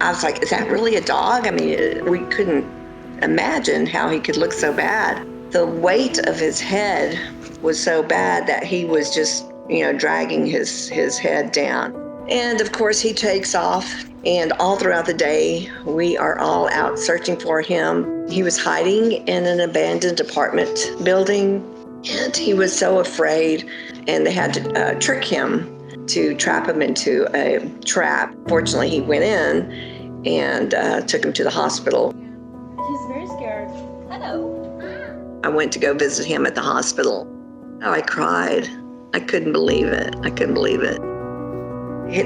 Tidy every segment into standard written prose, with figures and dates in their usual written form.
I was like, is that really a dog? I mean, we couldn't imagine how he could look so bad. The weight of his head was so bad that he was just, dragging his head down. And of course, he takes off, and all throughout the day, we are all out searching for him. He was hiding in an abandoned apartment building, and he was so afraid, and they had to trick him to trap him into a trap. Fortunately, he went in and took him to the hospital. He's very scared. Hello. I went to go visit him at the hospital. Oh, I cried. I couldn't believe it.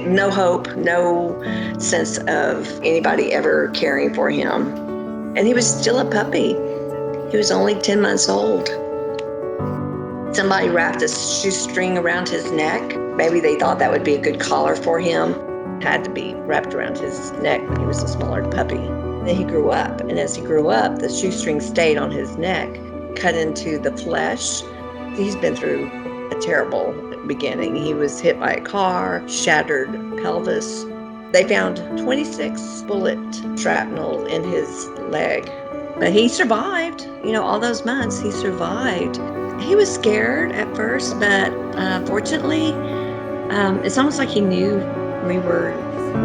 No hope, no sense of anybody ever caring for him. And he was still a puppy. He was only 10 months old. Somebody wrapped a shoestring around his neck. Maybe they thought that would be a good collar for him. It had to be wrapped around his neck when he was a smaller puppy. Then he grew up, and as he grew up, the shoestring stayed on his neck, cut into the flesh. He's been through a terrible beginning. He was hit by a car, shattered pelvis. They found 26 bullet shrapnel in his leg. But he survived, all those months he survived. He was scared at first, but fortunately, it's almost like he knew we were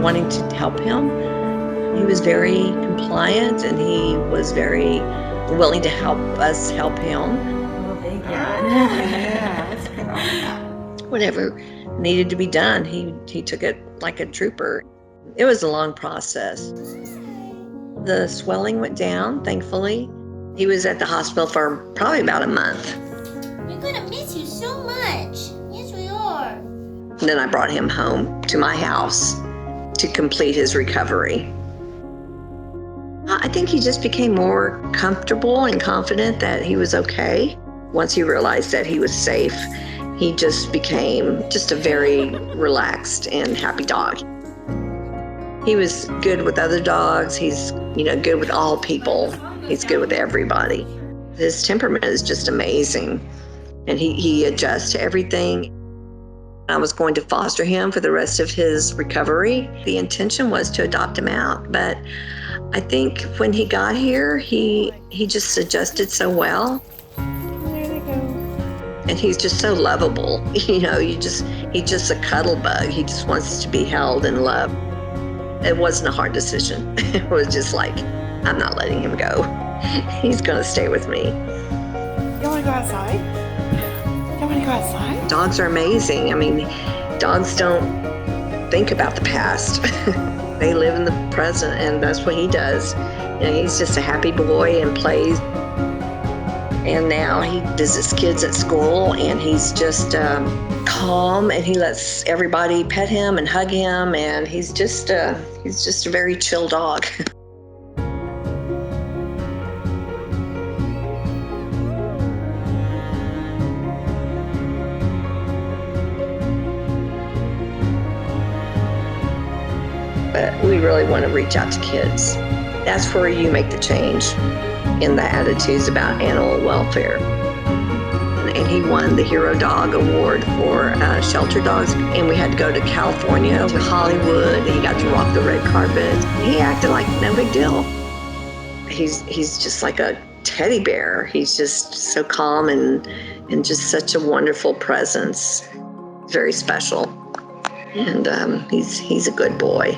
wanting to help him. He was very compliant, and he was very willing to help us help him. Oh, thank you. Whatever needed to be done, he took it like a trooper. It was a long process. The swelling went down, thankfully. He was at the hospital for probably about a month. We're gonna miss you so much. Yes, we are. And then I brought him home to my house to complete his recovery. I think he just became more comfortable and confident that he was okay. Once he realized that he was safe, he just became just a very relaxed and happy dog. He was good with other dogs. He's, good with all people. He's good with everybody. His temperament is just amazing. And he adjusts to everything. I was going to foster him for the rest of his recovery. The intention was to adopt him out, but I think when he got here, he just adjusted so well. There they go. And he's just so lovable. He's just a cuddle bug. He just wants to be held and loved. It wasn't a hard decision. It was just like, I'm not letting him go. He's gonna stay with me. You wanna go outside? You wanna go outside? Dogs are amazing. I mean, dogs don't think about the past. They live in the present, and that's what he does. He's just a happy boy and plays. And now he visits kids at school, and he's just calm, and he lets everybody pet him and hug him, and he's just a very chill dog. But we really want to reach out to kids. That's where you make the change in the attitudes about animal welfare. And he won the Hero Dog Award for shelter dogs. And we had to go to California, to Hollywood. He got to walk the red carpet. He acted like no big deal. He's just like a teddy bear. He's just so calm and just such a wonderful presence. Very special. And he's a good boy.